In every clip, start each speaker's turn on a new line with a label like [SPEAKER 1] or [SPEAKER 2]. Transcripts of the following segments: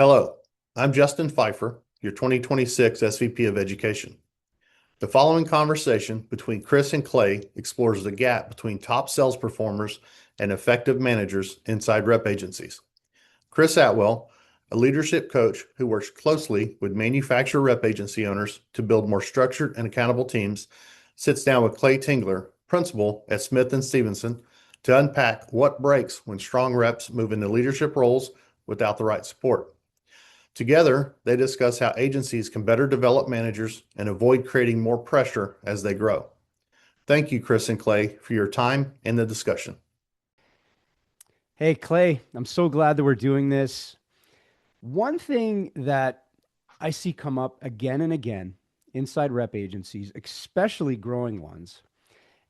[SPEAKER 1] Hello, I'm Justin Pfeiffer, your 2026 SVP of Education. The following conversation between Chris and Clay explores the gap between top sales performers and effective managers inside rep agencies. Chris Atwell, a leadership coach who works closely with manufacturer rep agency owners to build more structured and accountable teams, sits down with Clay Tingler, principal at Smith and Stevenson, to unpack what breaks when strong reps move into leadership roles without the right support. Together, they discuss how agencies can better develop managers and avoid creating more pressure as they grow. Thank you, Chris and Clay, for your time and the discussion.
[SPEAKER 2] Hey, Clay, I'm so glad that we're doing this. One thing that I see come up again and again inside rep agencies, especially growing ones,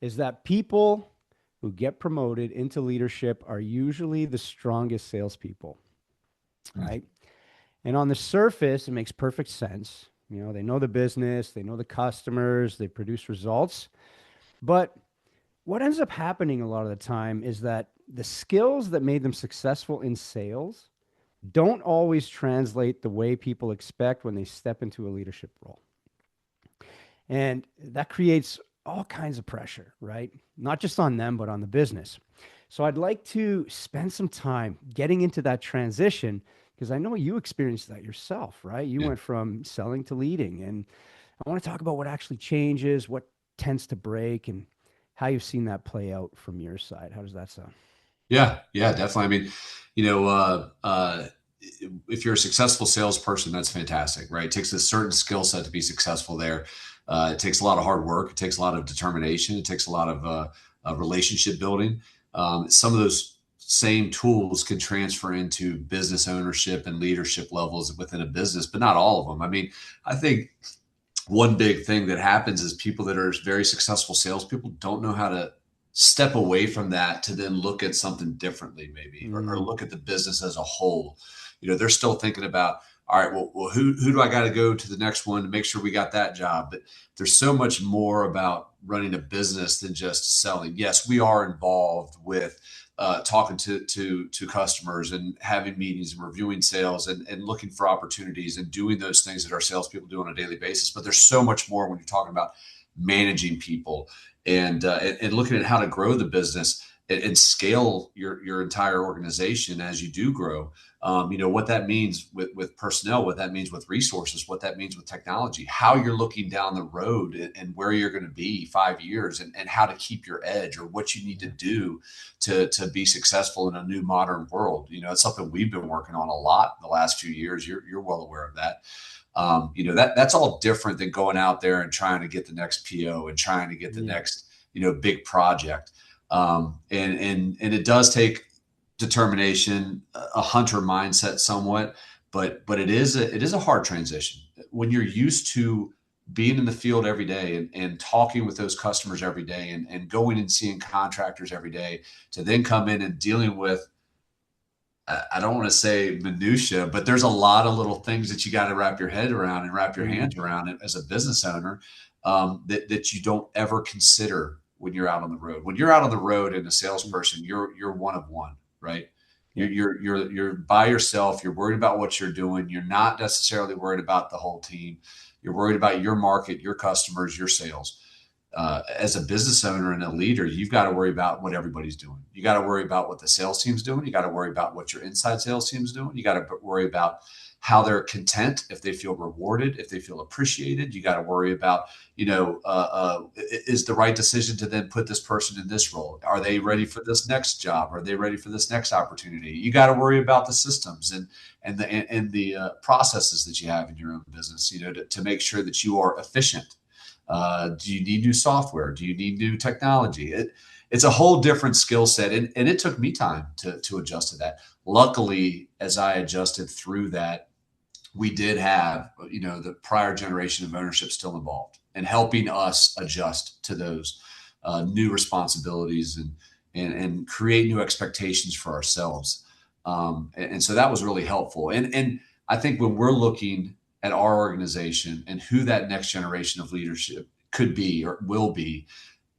[SPEAKER 2] is that people who get promoted into leadership are usually the strongest salespeople, right? And on the surface, it makes perfect sense. You know, they know the business, they know the customers, they produce results. But what ends up happening a lot of the time is that the skills that made them successful in sales don't always translate the way people expect when they step into a leadership role. And that creates all kinds of pressure, right? Not just on them, but on the business. So I'd like to spend some time getting into that transition because I know you experienced that yourself, right? You
[SPEAKER 3] Yeah.
[SPEAKER 2] went from selling to leading. And I want to talk about what actually changes, what tends to break, and how you've seen that play out from your side. How does that sound?
[SPEAKER 3] Yeah, definitely. I mean, you know, if you're a successful salesperson, that's fantastic, right? It takes a certain skill set to be successful there. It takes a lot of hard work. It takes a lot of determination. It takes a lot of relationship building. Some of those same tools can transfer into business ownership and leadership levels within a business, but not all of them. I mean, I think one big thing that happens is people that are very successful salespeople don't know how to step away from that to then look at something differently, maybe, or
[SPEAKER 2] Mm,
[SPEAKER 3] look at the business as a whole. They're still thinking about, all right, well who do I got to go to the next one to make sure we got that job? But there's so much more about running a business than just selling. Yes, we are involved with talking to customers and having meetings and reviewing sales and looking for opportunities and doing those things that our salespeople do on a daily basis. But there's so much more when you're talking about managing people and looking at how to grow the business and scale your entire organization as you do grow. What that means with personnel, what that means with resources, what that means with technology, how you're looking down the road and where you're going to be 5 years and how to keep your edge or what you need to do to be successful in a new modern world. It's something we've been working on a lot the last few years. You're well aware of that. That's all different than going out there and trying to get the next PO and trying to get the
[SPEAKER 2] yeah.
[SPEAKER 3] next big project. And it does take determination, a hunter mindset somewhat, but it is a hard transition when you're used to being in the field every day and talking with those customers every day and going and seeing contractors every day to then come in and dealing with, I don't want to say minutia, but there's a lot of little things that you got to wrap your head around and wrap your
[SPEAKER 2] Mm,
[SPEAKER 3] hands around it as a business owner, that you don't ever consider when you're out on the road. When you're out on the road and a
[SPEAKER 2] mm,
[SPEAKER 3] salesperson, you're one of one, right?
[SPEAKER 2] yeah.
[SPEAKER 3] You're by yourself. You're worried about what you're doing. You're not necessarily worried about the whole team. You're worried about your market, your customers, your sales. As a business owner and a leader, you've got to worry about what everybody's doing. You got to worry about what the sales team's doing. You got to worry about what your inside sales team's doing. You got to worry about how they're content, if they feel rewarded, if they feel appreciated. You got to worry about, is the right decision to then put this person in this role? Are they ready for this next job? Are they ready for this next opportunity? You got to worry about the systems and the processes that you have in your own business, to make sure that you are efficient. Do you need new software? Do you need new technology? It's a whole different skill set. And it took me time to adjust to that. Luckily, as I adjusted through that, we did have, the prior generation of ownership still involved and helping us adjust to those new responsibilities and create new expectations for ourselves. And so that was really helpful. And I think when we're looking at our organization and who that next generation of leadership could be or will be,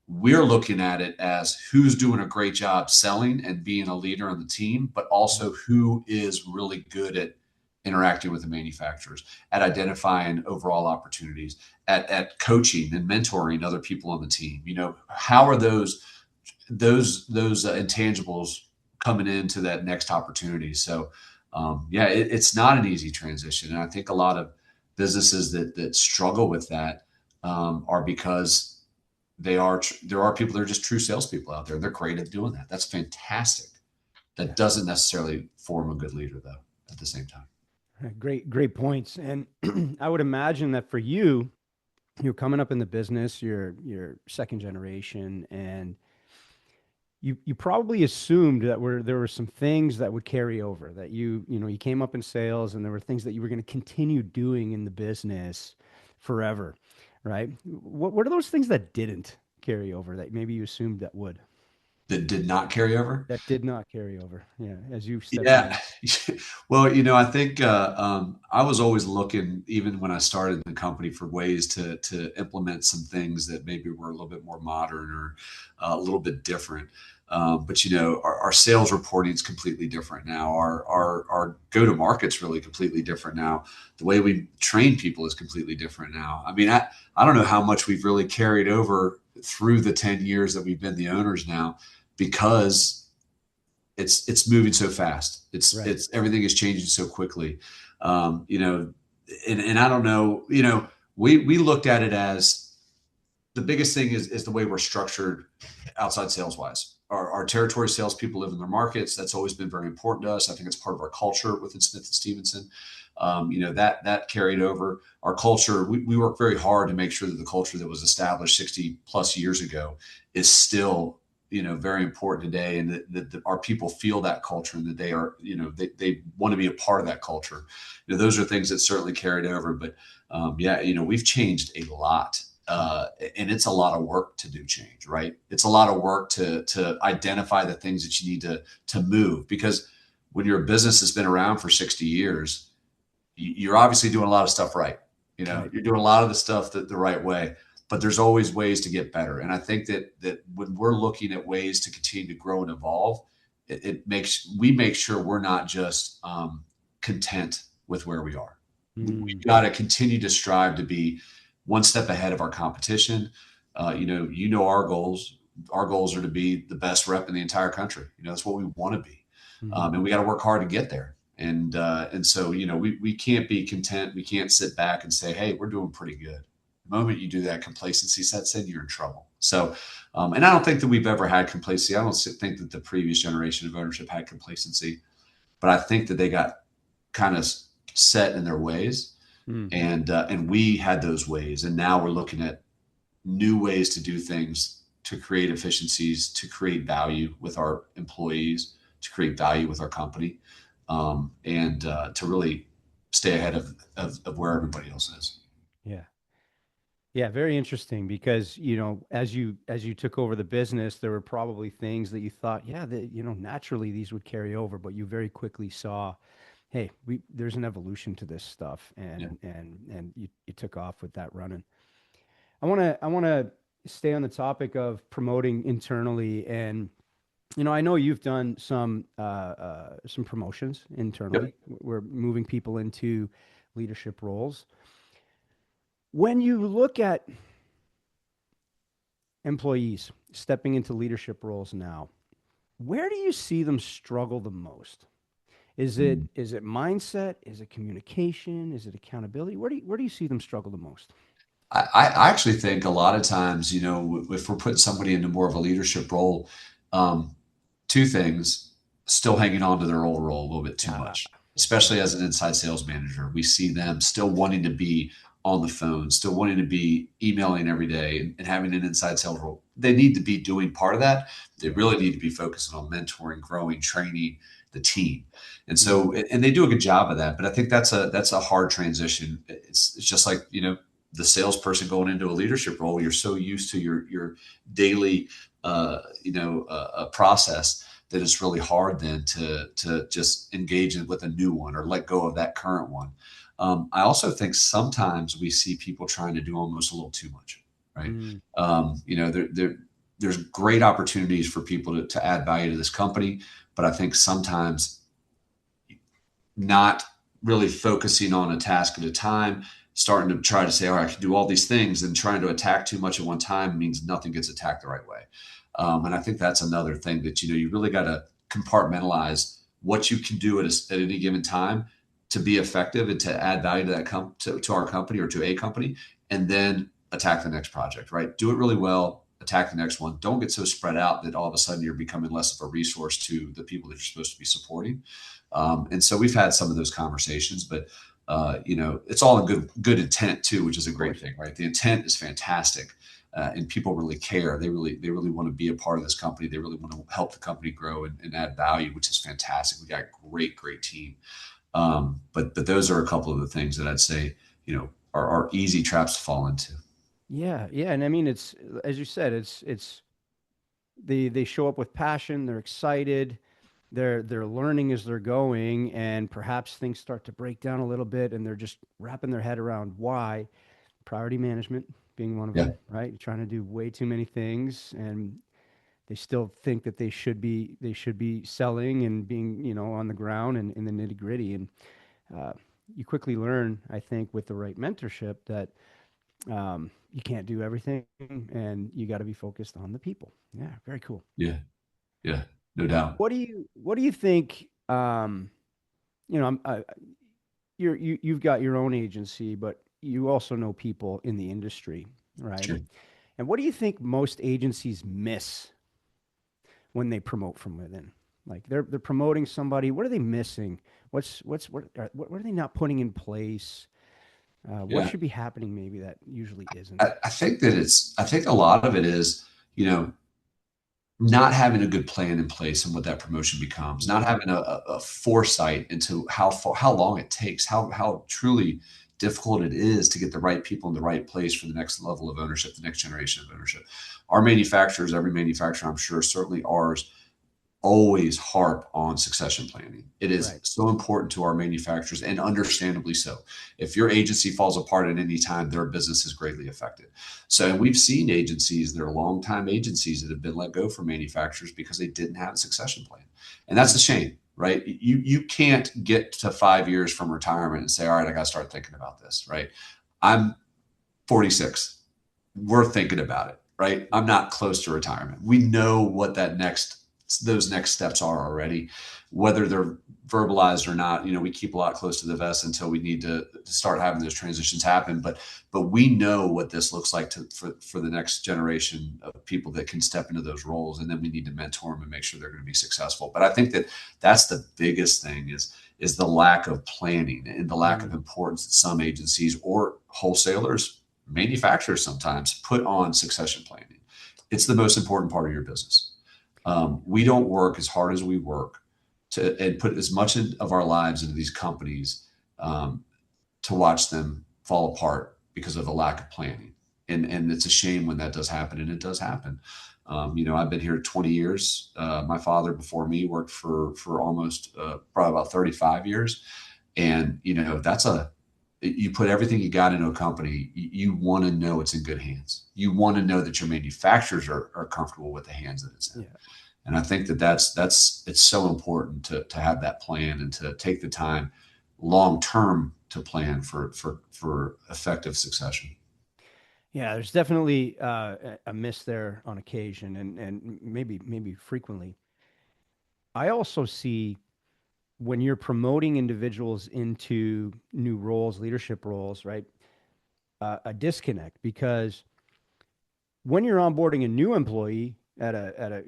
[SPEAKER 3] we're looking at it as who's doing a great job selling and being a leader on the team, but also who is really good at interacting with the manufacturers, at identifying overall opportunities, at coaching and mentoring other people on the team. How are those intangibles coming into that next opportunity? So it's not an easy transition. And I think a lot of businesses that struggle with that are because there are people that are just true salespeople out there. They're great at doing that. That's fantastic. That doesn't necessarily form a good leader, though, at the same time.
[SPEAKER 2] Great points. And I would imagine that for you, you're coming up in the business, you're second generation, and you probably assumed that there were some things that would carry over, that you came up in sales and there were things that you were going to continue doing in the business forever, right? What are those things that didn't carry over that maybe you assumed that would?
[SPEAKER 3] That did not carry over?
[SPEAKER 2] That did not carry over. Yeah. As you stepped
[SPEAKER 3] Yeah.
[SPEAKER 2] in.
[SPEAKER 3] Well, I think I was always looking, even when I started the company, for ways to implement some things that maybe were a little bit more modern or a little bit different. But our sales reporting is completely different now. Our go-to-market's really completely different now. The way we train people is completely different now. I mean, I don't know how much we've really carried over through the 10 years that we've been the owners now, because it's moving so fast. It's everything is changing so quickly. And I don't know, we looked at it as the biggest thing is the way we're structured outside sales wise. Our territory salespeople live in their markets. That's always been very important to us. I think it's part of our culture within Smith and Stevenson. That carried over. Our culture, we work very hard to make sure that the culture that was established 60 plus years ago is still very important today, and that our people feel that culture, and that they are, they want to be a part of that culture. Those are things that certainly carried over. But we've changed a lot, and it's a lot of work to do change, right? It's a lot of work to identify the things that you need to move, because when your business has been around for 60 years, you're obviously doing a lot of stuff right. You're doing a lot of the stuff the right way. But there's always ways to get better. And I think that when we're looking at ways to continue to grow and evolve, we make sure we're not just content with where we are. We've got to continue to strive to be one step ahead of our competition. Our goals. Our goals are to be the best rep in the entire country. That's what we want to be. And we got to work hard to get there. And so, we can't be content. We can't sit back and say, hey, we're doing pretty good. Moment you do that, complacency sets in, you're in trouble. So, and I don't think that we've ever had complacency. I don't think that the previous generation of ownership had complacency, but I think that they got kind of set in their ways, and we had those ways, and now we're looking at new ways to do things, to create efficiencies, to create value with our employees, to create value with our company, and to really stay ahead of where everybody else is.
[SPEAKER 2] Yeah. Yeah, very interesting, because, as you took over the business, there were probably things that you thought, naturally these would carry over, but you very quickly saw, hey, there's an evolution to this stuff, and you took off with that running. I want to stay on the topic of promoting internally, and I know you've done some promotions internally. Yep. We're moving people into leadership roles. When you look at employees stepping into leadership roles now, where do you see them struggle the most? Is it mindset? Is it communication? Is it accountability? Where do you see them struggle the most?
[SPEAKER 3] I actually think a lot of times, if we're putting somebody into more of a leadership role, two things: still hanging on to their old role a little bit too much, especially as an inside sales manager. We see them still wanting to be on the phone, still wanting to be emailing every day and having an inside sales role. They need to be doing part of that. They really need to be focusing on mentoring, growing, training the team. And so, and they do a good job of that, but I think that's a hard transition. It's just like, the salesperson going into a leadership role. You're so used to your daily, process, that it's really hard then to just engage with a new one or let go of that current one. I also think sometimes we see people trying to do almost a little too much, right? There's great opportunities for people to add value to this company, but I think sometimes not really focusing on a task at a time, starting to try to say, all right, I can do all these things, and trying to attack too much at one time means nothing gets attacked the right way. And I think that's another thing that, you really got to compartmentalize what you can do at any given time to be effective and to add value to to our company or to a company, and then attack the next project, right? Do it really well, attack the next one. Don't get so spread out that all of a sudden you're becoming less of a resource to the people that you're supposed to be supporting. And so we've had some of those conversations, but it's all in good intent too, which is a great thing, right? The intent is fantastic. And people really care. They really want to be a part of this company. They really want to help the company grow and add value, which is fantastic. We got a great team. But those are a couple of the things that I'd say, are easy traps to fall into.
[SPEAKER 2] Yeah, yeah, and I mean, it's as you said, it's they show up with passion. They're excited. They're learning as they're going, and perhaps things start to break down a little bit, and they're just wrapping their head around why. Priority management being one of
[SPEAKER 3] Yeah,
[SPEAKER 2] them, right? You're trying to do way too many things, and they still think that they should be selling and being, on the ground and in the nitty gritty. And uh, you quickly learn, I think, with the right mentorship that you can't do everything, and you got to be focused on the people. Yeah, very cool.
[SPEAKER 3] yeah, yeah, no doubt.
[SPEAKER 2] What do you think? You've got your own agency, but you also know people in the industry, right?
[SPEAKER 3] Sure.
[SPEAKER 2] And what do you think most agencies miss when they promote from within? Like they're promoting somebody. What are they missing? What are they not putting in place? What
[SPEAKER 3] Yeah.
[SPEAKER 2] should be happening maybe that usually isn't?
[SPEAKER 3] I think a lot of it is, you know, not having a good plan in place and what that promotion becomes, not
[SPEAKER 2] Yeah.
[SPEAKER 3] having a foresight into how long it takes, how truly difficult it is to get the right people in the right place for the next level of ownership, the next generation of ownership. Our manufacturers, every manufacturer, I'm sure, certainly ours, always harp on succession planning. It is
[SPEAKER 2] Right.
[SPEAKER 3] so important to our manufacturers, and understandably so. If your agency falls apart at any time, their business is greatly affected. So we've seen agencies that are longtime agencies that have been let go from manufacturers because they didn't have a succession plan. And that's a
[SPEAKER 2] Mm.
[SPEAKER 3] shame, right? You can't get to 5 years from retirement and say, all right, I got to start thinking about this, right? I'm 46. We're thinking about it, right? I'm not close to retirement. We know what those next steps are already, whether they're verbalized or not. We keep a lot close to the vest until we need to start having those transitions happen. But we know what this looks like for the next generation of people that can step into those roles, and then we need to mentor them and make sure they're going to be successful. But I think that that's the biggest thing is the lack of planning and the lack of
[SPEAKER 2] Mm.
[SPEAKER 3] importance that some agencies or wholesalers, manufacturers sometimes put on succession planning. It's the most important part of your business. We don't work as hard as we work and put as much of our lives into these companies, um, to watch them fall apart because of the lack of planning. And it's a shame when that does happen, and it does happen. I've been here 20 years. My father before me worked for almost probably about 35 years. And, you put everything you got into a company, you want to know it's in good hands. You want to know that your manufacturers are comfortable with the hands that it's in.
[SPEAKER 2] Yeah.
[SPEAKER 3] And I think that's it's so important to have that plan and to take the time long term to plan for effective succession.
[SPEAKER 2] Yeah, there's definitely a miss there on occasion, and maybe frequently. I also see when you're promoting individuals into new roles, leadership roles, right? A disconnect because when you're onboarding a new employee at a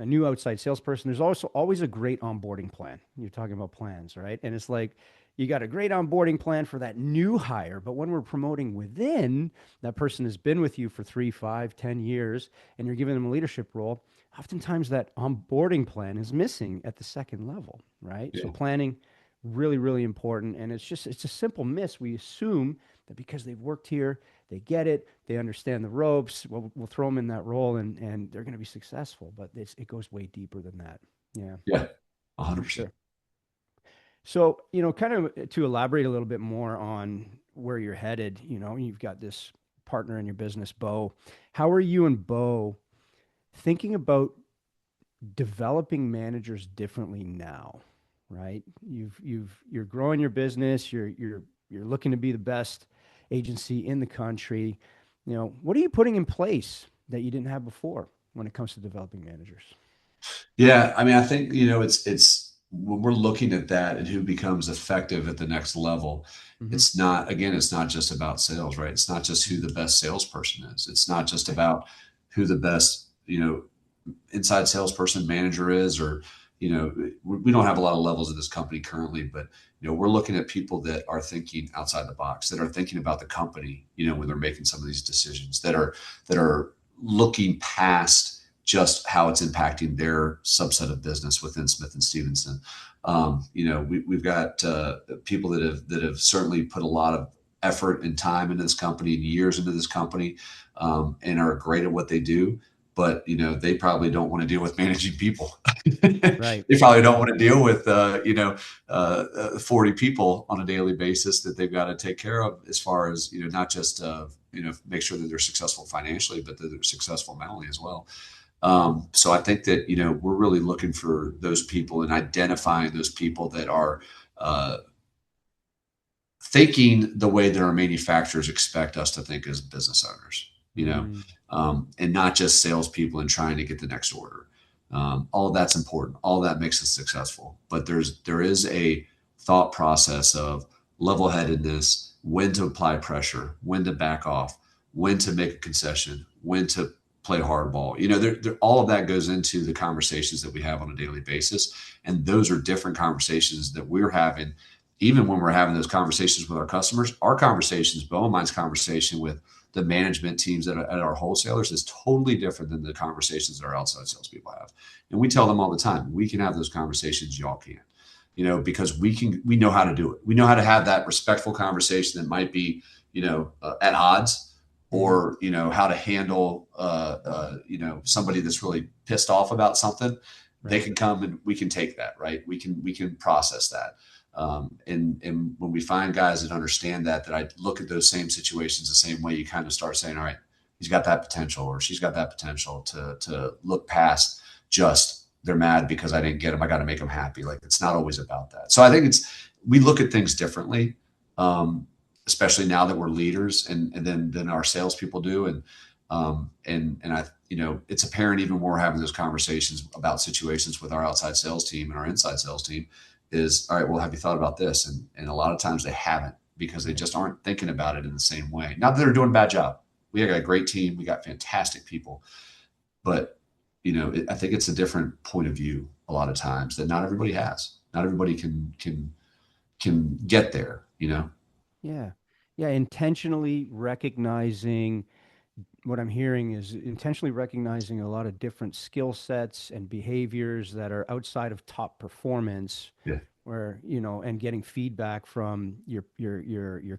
[SPEAKER 2] new outside salesperson, there's also always a great onboarding plan. You're talking about plans, right? And it's like you got a great onboarding plan for that new hire, but when we're promoting within, that person has been with you for 3, 5, 10 years, and you're giving them a leadership role. Oftentimes, that onboarding plan is missing at the second level, right? So
[SPEAKER 3] Yeah.
[SPEAKER 2] planning really, really important, and it's a simple miss. We assume that because they've worked here, they get it. They understand the ropes. We'll throw them in that role, and they're going to be successful. But it goes way deeper than that. Yeah,
[SPEAKER 3] Yeah. a
[SPEAKER 2] for
[SPEAKER 3] hundred percent.
[SPEAKER 2] sure. So, kind of to elaborate a little bit more on where you're headed, you've got this partner in your business, Bo. How are you and Bo thinking about developing managers differently now? right? You're growing your business. You're looking to be the best agency in the country. What are you putting in place that you didn't have before when it comes to developing managers?
[SPEAKER 3] Yeah, I mean, I think, it's when we're looking at that and who becomes effective at the next level,
[SPEAKER 2] Mm-hmm.
[SPEAKER 3] it's not just about sales, right? It's not just who the best salesperson is. It's not just about who the best, inside salesperson manager is, or, we don't have a lot of levels of this company currently, but, we're looking at people that are thinking outside the box, that are thinking about the company, when they're making some of these decisions, that are looking past just how it's impacting their subset of business within Smith and Stevenson. We've got people that have certainly put a lot of effort and time into this company and years into this company, and are great at what they do. But they probably don't want to deal with managing people.
[SPEAKER 2] Right.
[SPEAKER 3] They probably don't want to deal with 40 people on a daily basis that they've got to take care of, as far as not just make sure that they're successful financially, but that they're successful mentally as well. So I think that, we're really looking for those people and identifying those people that are thinking the way that our manufacturers expect us to think as business owners, and not just salespeople and trying to get the next order. All of that's important. All of that makes us successful. But there is a thought process of level-headedness, when to apply pressure, when to back off, when to make a concession, when to play hardball. All of that goes into the conversations that we have on a daily basis. And those are different conversations that we're having, even when we're having those conversations with our customers. Our conversations, Bo and mine's conversation with the management teams at our wholesalers, is totally different than the conversations that our outside salespeople have. And we tell them all the time, we can have those conversations, y'all can't. Because we know how to do it. We know how to have that respectful conversation that might be, at odds, or how to handle somebody that's really pissed off about something. Right. They can come and we can take that, right? We can process that. And when we find guys that understand that I look at those same situations the same way, you kind of start saying, all right, he's got that potential, or she's got that potential to look past just, they're mad because I didn't get them, I got to make them happy. Like, it's not always about that. So I think we look at things differently. Especially now that we're leaders, and than our salespeople do. And I, it's apparent even when we're having those conversations about situations with our outside sales team and our inside sales team is, all right, well, have you thought about this? And a lot of times they haven't, because they just aren't thinking about it in the same way. Not that they're doing a bad job. We got a great team. We got fantastic people, but I think it's a different point of view a lot of times that not everybody has. Not everybody can get there,
[SPEAKER 2] Yeah. Yeah. Intentionally recognizing, what I'm hearing is intentionally recognizing a lot of different skill sets and behaviors that are outside of top performance.
[SPEAKER 3] Yeah.
[SPEAKER 2] Where, and getting feedback from your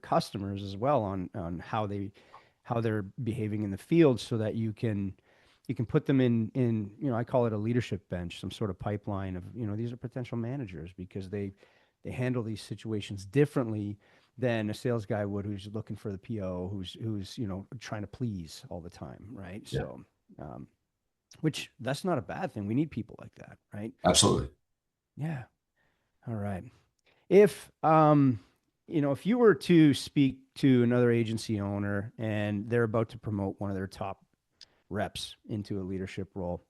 [SPEAKER 2] customers as well on how they're behaving in the field, so that you can put them in, I call it a leadership bench, some sort of pipeline of, these are potential managers, because they handle these situations differently than a sales guy would, who's looking for the PO, who's trying to please all the time, right? Yeah. So, which, that's not a bad thing. We need people like that, right?
[SPEAKER 3] Absolutely.
[SPEAKER 2] Yeah. All right. If if you were to speak to another agency owner and they're about to promote one of their top reps into a leadership role,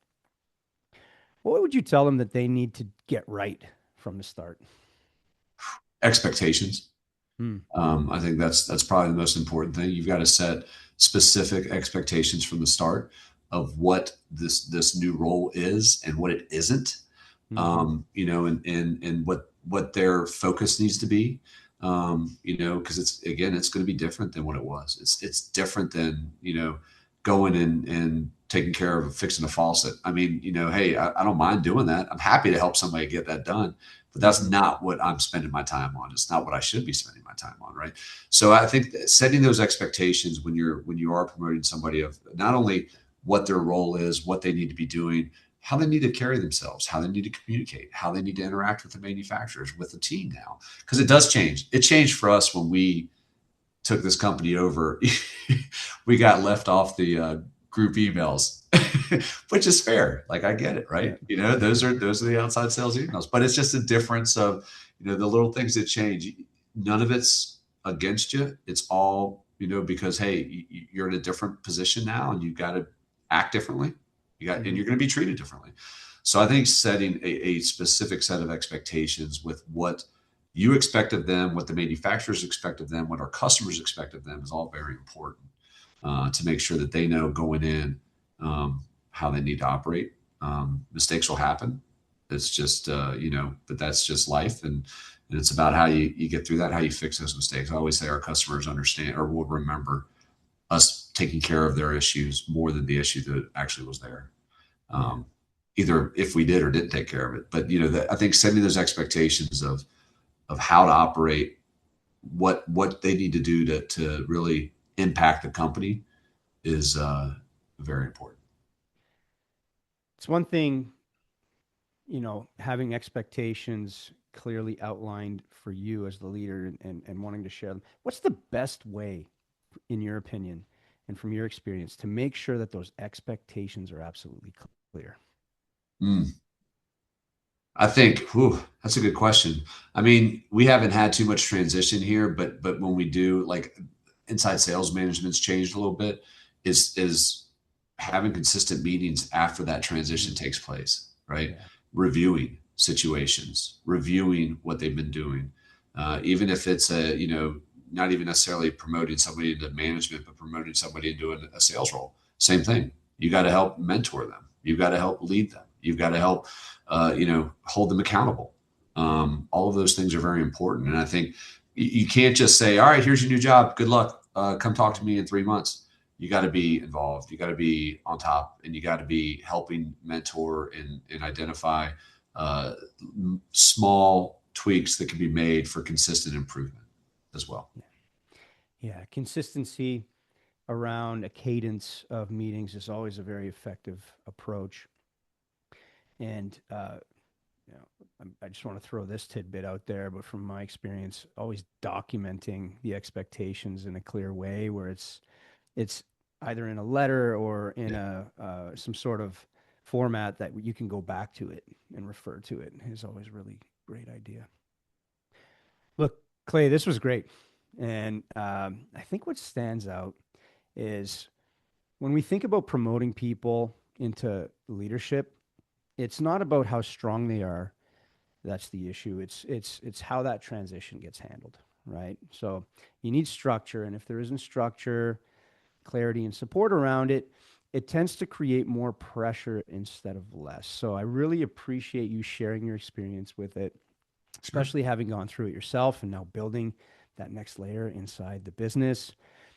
[SPEAKER 2] what would you tell them that they need to get right from the start?
[SPEAKER 3] Expectations. I think that's probably the most important thing. You've got to set specific expectations from the start of what this new role is and what it isn't. And what their focus needs to be. Because it's going to be different than what it was. It's different than going and taking care of fixing a faucet. I mean, hey, I don't mind doing that. I'm happy to help somebody get that done. But that's not what I'm spending my time on. It's not what I should be spending my time on, right? So I think that setting those expectations when you are promoting somebody, of not only what their role is, what they need to be doing, how they need to carry themselves, how they need to communicate, how they need to interact with the manufacturers, with the team now, because it does change. It changed for us when we took this company over. We got left off the group emails, which is fair. Like, I get it, right?
[SPEAKER 2] Yeah.
[SPEAKER 3] Those are the outside sales emails, but it's just a difference of, the little things that change. None of it's against you. It's all, because, hey, you're in a different position now and you've got to act differently. And you're going to be treated differently. So I think setting a specific set of expectations with what you expect of them, what the manufacturers expect of them, what our customers expect of them is all very important, to make sure that they know going in, how they need to operate. Mistakes will happen. It's just, but that's just life. And it's about how you get through that, how you fix those mistakes. I always say our customers understand or will remember us taking care of their issues more than the issue that actually was there. Either if we did or didn't take care of it. But, I think setting those expectations of how to operate, what they need to do to really impact the company is very important.
[SPEAKER 2] It's one thing, having expectations clearly outlined for you as the leader and wanting to share them. What's the best way, in your opinion, and from your experience, to make sure that those expectations are absolutely clear?
[SPEAKER 3] I think, that's a good question. I mean, we haven't had too much transition here, but when we do, like, inside sales management's changed a little bit, is having consistent meetings after that transition takes place, right?
[SPEAKER 2] Yeah.
[SPEAKER 3] Reviewing situations, reviewing what they've been doing, even if it's not even necessarily promoting somebody into management, but promoting somebody into a sales role. Same thing. You got to help mentor them. You've got to help lead them. You've got to help, hold them accountable. All of those things are very important. And I think you can't just say, all right, here's your new job. Good luck. Come talk to me in 3 months. You got to be involved. You got to be on top, and you got to be helping mentor and identify small tweaks that can be made for consistent improvement as well.
[SPEAKER 2] Yeah. Consistency around a cadence of meetings is always a very effective approach. And, I just want to throw this tidbit out there, but from my experience, always documenting the expectations in a clear way where it's either in a letter or in some sort of format that you can go back to it and refer to it is always really great idea. Look, Clay, this was great. And I think what stands out is when we think about promoting people into leadership, it's not about how strong they are. That's the issue. It's how that transition gets handled, right? So you need structure, and if there isn't structure, clarity, and support around it, it tends to create more pressure instead of less. So I really appreciate you sharing your experience with it, especially having gone through it yourself and now building that next layer inside the business.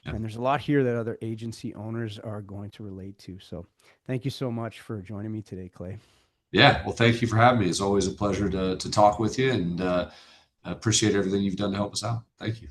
[SPEAKER 3] Yeah.
[SPEAKER 2] And there's a lot here that other agency owners are going to relate to. So thank you so much for joining me today, Clay.
[SPEAKER 3] Yeah. Well, thank you for having me. It's always a pleasure to talk with you, and I appreciate everything you've done to help us out. Thank you.